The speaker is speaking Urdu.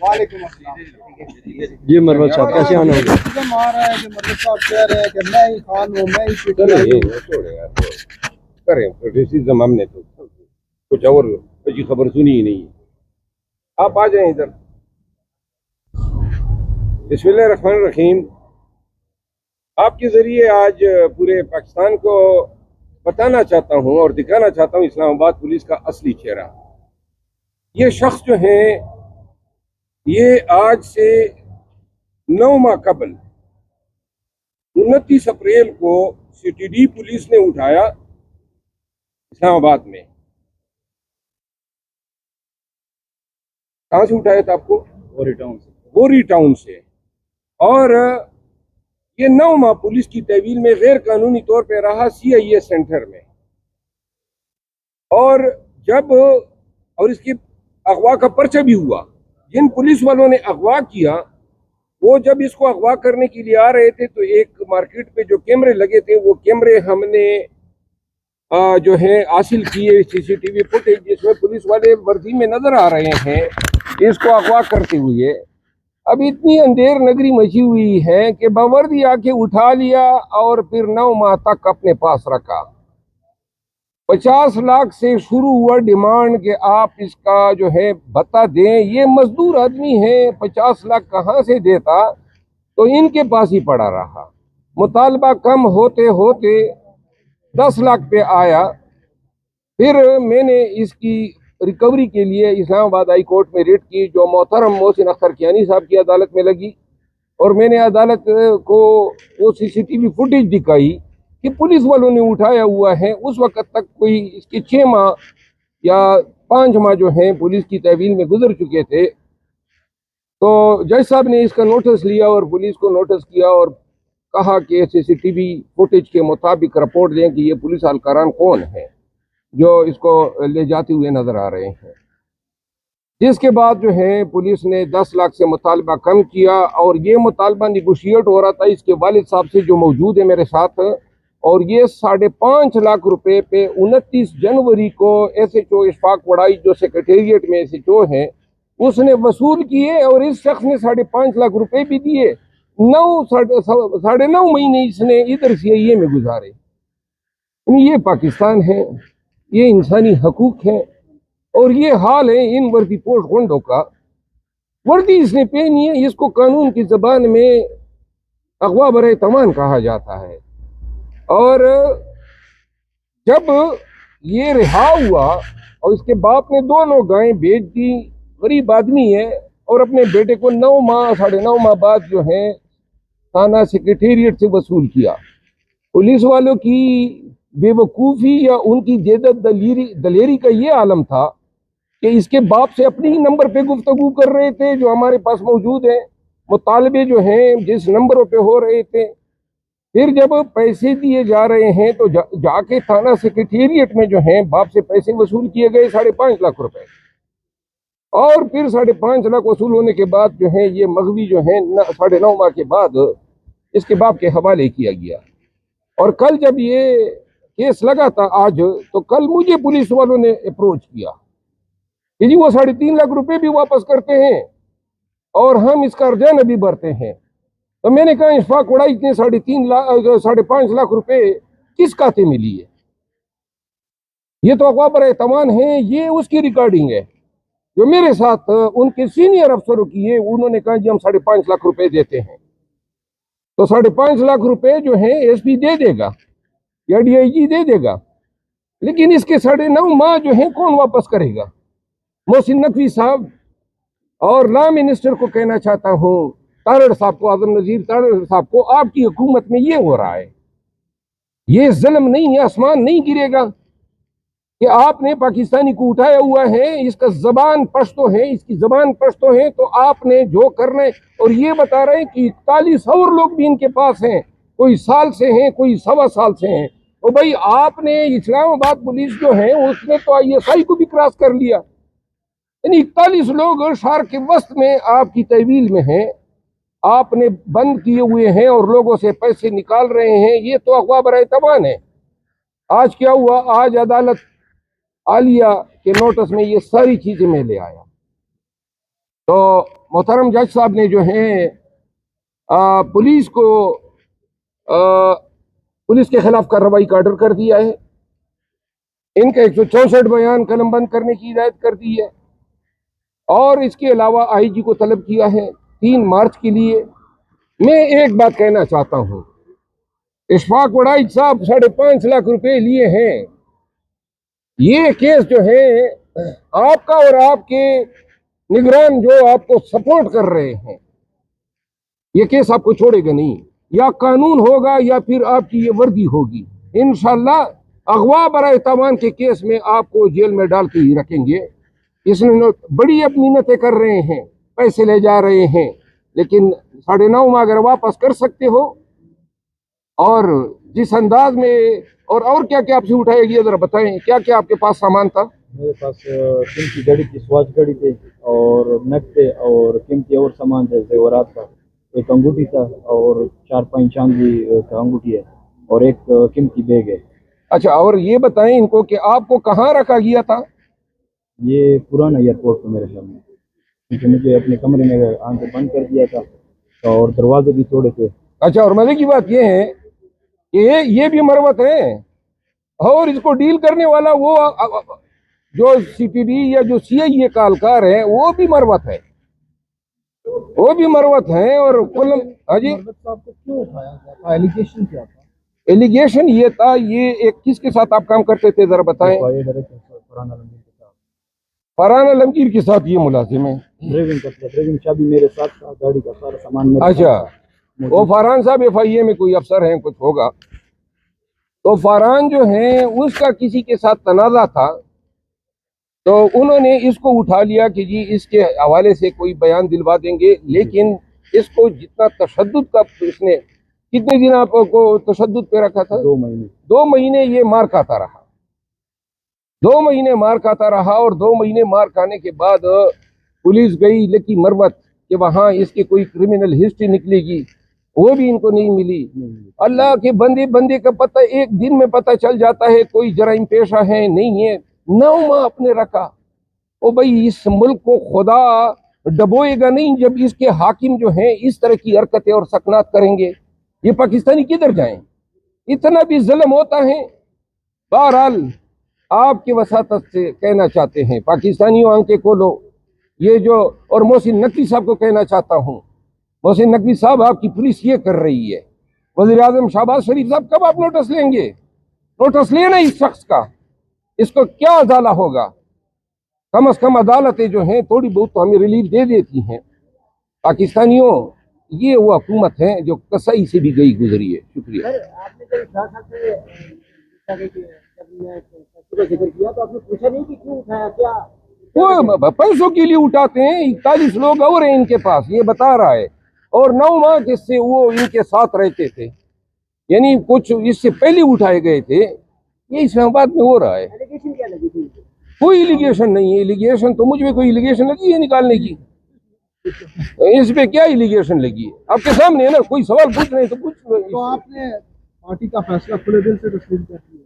وعلیکم السلام۔ جی مربت صاحب کیسے آنا ہوگا؟ آ رہا ہے کہ مربت صاحب کہہ رہے ہیں کہ میں ہی خان ہوں، میں ہی کریں ریسیزم ہم نے تو کچھ اور کی خبر سنی ہی نہیں ہے۔ آپ آ جائیں ادھر۔ بسم اللہ الرحمن الرحیم۔ آپ کے ذریعے آج پورے پاکستان کو بتانا چاہتا ہوں اور دکھانا چاہتا ہوں اسلام آباد پولیس کا اصلی چہرہ۔ یہ شخص جو ہیں یہ آج سے 9 ماہ قبل 29 اپریل کو سی ٹی ڈی پولیس نے اٹھایا اسلام آباد میں۔ کہاں سے اٹھایا تھا آپ کو؟ بوری ٹاؤن سے۔ اور یہ 9 ماہ پولیس کی تحویل میں غیر قانونی طور پہ رہا سی آئی اے سینٹر میں۔ اور اس کی اغوا کا پرچہ بھی ہوا۔ جن پولیس والوں نے اغوا کیا وہ جب اس کو اغوا کرنے کے لیے آ رہے تھے تو ایک مارکیٹ پہ جو کیمرے لگے تھے وہ کیمرے ہم نے جو ہے حاصل کیے، سی سی ٹی وی فوٹیج جس میں پولیس والے وردی میں نظر آ رہے ہیں اس کو اغوا کرتے ہوئے۔ اب اتنی اندھیر نگری مچی ہوئی ہے کہ باوردی آ کے اٹھا لیا اور پھر 9 ماہ تک اپنے پاس رکھا۔ 50 لاکھ سے شروع ہوا ڈیمانڈ کہ آپ اس کا جو ہے بتا دیں۔ یہ مزدور آدمی ہے، 50 لاکھ کہاں سے دیتا؟ تو ان کے پاس ہی پڑا رہا۔ مطالبہ کم ہوتے ہوتے 10 لاکھ پہ آیا۔ پھر میں نے اس کی ریکوری کے لیے اسلام آباد ہائی کورٹ میں ریٹ کی جو محترم محسن اختر کیانی صاحب کی عدالت میں لگی، اور میں نے عدالت کو وہ سی سی ٹی وی فوٹیج دکھائی کہ پولیس والوں نے اٹھایا ہوا ہے۔ اس وقت تک کوئی اس کے 6 ماہ یا 5 ماہ جو ہیں پولیس کی تحویل میں گزر چکے تھے۔ تو جج صاحب نے اس کا نوٹس لیا اور پولیس کو نوٹس کیا اور کہا کہ سی سی ٹی وی فوٹیج کے مطابق رپورٹ دیں کہ یہ پولیس اہلکاران کون ہیں جو اس کو لے جاتے ہوئے نظر آ رہے ہیں۔ جس کے بعد جو ہے پولیس نے 10 لاکھ سے مطالبہ کم کیا اور یہ مطالبہ نیگوشیٹ ہو رہا تھا اس کے والد صاحب سے جو موجود ہے میرے ساتھ، اور یہ 5.5 لاکھ روپے پہ 29 جنوری کو ایس ایچ او اشفاق وڑائی جو سیکریٹریٹ میں ایس ایچ او ہیں اس نے وصول کیے، اور اس شخص نے 5.5 لاکھ روپے بھی دیے۔ 9.5 مہینے اس نے ادھر سی آئی اے میں گزارے۔ یہ پاکستان ہے، یہ انسانی حقوق ہے، اور یہ حال ہے ان وردی پوش گنڈوں کا۔ وردی اس نے پہنی ہے، اس کو قانون کی زبان میں اغوا برائے تمام کہا جاتا ہے۔ اور جب یہ رہا ہوا اور اس کے باپ نے 2 گائیں بیچ دی، غریب آدمی ہے، اور اپنے بیٹے کو 9 ماہ 9.5 ماہ بعد جو ہے تھانہ سیکریٹریٹ سے وصول کیا۔ پولیس والوں کی بے وقوفی یا ان کی جدت دلیری کا یہ عالم تھا کہ اس کے باپ سے اپنی ہی نمبر پہ گفتگو کر رہے تھے جو ہمارے پاس موجود ہیں، مطالبے جو ہیں جس نمبروں پہ ہو رہے تھے۔ پھر جب پیسے دیے جا رہے ہیں تو جا کے تھانہ سیکریٹریٹ میں جو ہیں باپ سے پیسے وصول کیے گئے 5.5 لاکھ روپے، اور پھر 5.5 لاکھ وصول ہونے کے بعد جو ہے یہ مغوی جو ہیں 9.5 ماہ کے بعد اس کے باپ کے حوالے کیا گیا۔ اور کل جب یہ کیس لگا تھا آج، تو کل مجھے پولیس والوں نے اپروچ کیا کہ جی وہ 3.5 لاکھ روپے بھی واپس کرتے ہیں اور ہم اس کا ارجانہ بھی بھرتے ہیں۔ تو میں نے کہا اشفاق وڑائی نے 5.5 لاکھ روپے کس کھاتے میں لیے؟ یہ تو اغوا برائے تمام ہے، یہ اس کی ریکارڈنگ ہے جو میرے ساتھ ان کے سینئر افسروں کی ہے۔ انہوں نے کہا جی ہم 5.5 لاکھ روپے دیتے ہیں، تو 5.5 لاکھ روپے جو ہیں ایس پی دے دے گا یا ڈی آئی جی دے دے گا، لیکن اس کے 9.5 ماہ جو ہیں کون واپس کرے گا؟ محسن نقوی صاحب اور لا منسٹر کو کہنا چاہتا ہوں، تارڑ صاحب کو، اعظم نذیر تارڑ صاحب کو، آپ کی حکومت میں یہ ہو رہا ہے، یہ ظلم نہیں ہے، آسمان نہیں گرے گا کہ آپ نے پاکستانی کو اٹھایا ہوا ہے، اس کا زبان پشتو ہے، اس کی زبان پشتو ہے، تو آپ نے جو کرنا ہے، اور یہ بتا رہے ہیں کہ 41 اور لوگ بھی ان کے پاس ہیں، کوئی سال سے ہیں، کوئی 1.25 سال سے ہیں۔ اور بھائی آپ نے اسلام آباد پولیس جو ہے اس نے تو آئی ایس آئی کو بھی کراس کر لیا، یعنی 41 لوگ شہر کے وسط میں آپ کی تحویل میں ہیں، آپ نے بند کیے ہوئے ہیں اور لوگوں سے پیسے نکال رہے ہیں۔ یہ تو اغوا برائے تمام ہے۔ آج کیا ہوا؟ آج عدالت عالیہ کے نوٹس میں یہ ساری چیزیں میں لے آیا۔ تو محترم جج صاحب نے جو ہے پولیس کو پولیس کے خلاف کارروائی کا آرڈر کر دیا ہے، ان کا 164 بیان قلم بند کرنے کی ہدایت کر دی ہے، اور اس کے علاوہ آئی جی کو طلب کیا ہے 3 مارچ کے لیے۔ میں ایک بات کہنا چاہتا ہوں، اشفاق وڑائچ صاحب 5.5 لاکھ روپے لیے ہیں، یہ کیس جو ہے آپ کا اور آپ کے نگران جو آپ کو سپورٹ کر رہے ہیں، یہ کیس آپ کو چھوڑے گا نہیں، یا قانون ہوگا یا پھر آپ کی یہ وردی ہوگی۔ انشاءاللہ اغوا برائے تاوان کے کیس میں آپ کو جیل میں ڈال کے ہی رکھیں گے۔ اس نے بڑی محنتیں کر رہے ہیں، پیسے لے جا رہے ہیں، لیکن 9.5 میں اگر واپس کر سکتے ہو، اور جس انداز میں اور کیا کیا آپ سے اٹھائے گی ذرا بتائیں، کیا کیا آپ کے پاس سامان تھا؟ میرے پاس قیمتی گھڑی تھی، سواچ گھڑی تھی، اور نگ تھے، اور قیمتی اور سامان تھے، زیورات کا ایک انگوٹھی تھا، اور 4-5 چاندی کا انگوٹھی ہے، اور ایک قیمتی بیگ ہے۔ اچھا، اور یہ بتائیں ان کو کہ آپ کو کہاں رکھا گیا تھا؟ یہ پرانا ایئرپورٹ پہ میرے خیال میں، کیونکہ مجھے اپنے کمرے میں آنکھیں بند کر دیا تھا اور دروازے بھی توڑے تھے۔ اچھا، اور مزے کی بات یہ ہے کہ یہ بھی مروت ہے، اور اس کو ڈیل کرنے والا وہ جو سی پی بی یا جو سی آئی اے کا اہلکار ہے وہ بھی مروت ہے، وہ بھی مروت ہے۔ اور ہاں جی، مربت صاحب کو کیوں اٹھایا گیا تھا؟ ایلیگیشن کیا تھا؟ ایلیگیشن یہ تھا، یہ ایک کس کے ساتھ آپ کام کرتے تھے ذرا بتائیں؟ ڈائریکٹر فرحان عالمگیر کے ساتھ فرحان عالمگیر کے ساتھ یہ ملازم ہے؟ ڈرائیونگ کرتا، ڈرائیونگ چابی میرے ساتھ تھا، گاڑی کا سارا سامان میرے ساتھ اچھا، تھا۔ وہ فرحان صاحب ایف آئی اے میں کوئی افسر ہیں، کچھ ہوگا۔ تو فرحان جو ہیں اس کا کسی کے ساتھ تنازع تھا، تو انہوں نے اس کو اٹھا لیا کہ جی اس کے حوالے سے کوئی بیان دلوا دیں گے، لیکن اس کو جتنا تشدد کا اس نے کتنے دن آپ کو تشدد پہ رکھا تھا؟ 2 مہینے 2 مہینے یہ مار کھاتا رہا، 2 مہینے مار کھاتا رہا، اور 2 مہینے مار کھانے کے بعد پولیس گئی لکی مروت کہ وہاں اس کی کوئی کرمنل ہسٹری نکلے گی، وہ بھی ان کو نہیں ملی۔ اللہ کے بندے کا پتہ ایک دن میں پتہ چل جاتا ہے کوئی جرائم پیشہ ہے نہیں ہے۔ 9 ماہ اپنے رکھا۔ او بھائی، اس ملک کو خدا ڈبوئے گا نہیں جب اس کے حاکم جو ہیں اس طرح کی حرکتیں اور سکنات کریں گے۔ یہ پاکستانی کدھر جائیں؟ اتنا بھی ظلم ہوتا ہے۔ بہرحال آپ کی وساطت سے کہنا چاہتے ہیں پاکستانیوں آنکھیں کھولو، یہ جو، اور محسن نقوی صاحب کو کہنا چاہتا ہوں، محسن نقوی صاحب آپ کی پولیس یہ کر رہی ہے، وزیر اعظم شہباز شریف صاحب کب آپ نوٹس لیں گے؟ نوٹس لینا اس شخص کا، اس کو کیا ازالہ ہوگا؟ کم از کم عدالتیں جو ہیں تھوڑی بہت تو ہمیں ریلیف دے دیتی ہیں۔ پاکستانیوں، یہ وہ حکومت ہے جو کسائی سے بھی گئی گزری ہے۔ شکریہ۔ آپ نے جب ذکر کیا تو آپ نے پوچھا نہیں کہ کیوں اٹھایا، کیا وہ پیسوں کے لیے اٹھاتے ہیں، 41 لوگ اور ہیں ان کے پاس، یہ بتا رہا ہے، اور 9 ماہ جس سے وہ ان کے ساتھ رہتے تھے، یعنی کچھ اس سے پہلے اٹھائے گئے تھے۔ یہ اسلام آباد میں ہو رہا ہے۔ ایلیگیشن کیا لگی تھی؟ کوئی ایلیگیشن نہیں ہے، ایلیگیشن تو مجھ میں کوئی ایلیگیشن لگی ہے نکالنے کی؟ اس پہ کیا ایلیگیشن لگی ہے؟ آپ کے سامنے ہے نا، کوئی سوال پوچھ رہے ہیں تو پوچھ تو آپ نے پارٹی کا فیصلہ کھلے دل سے تسلیم کر دیا؟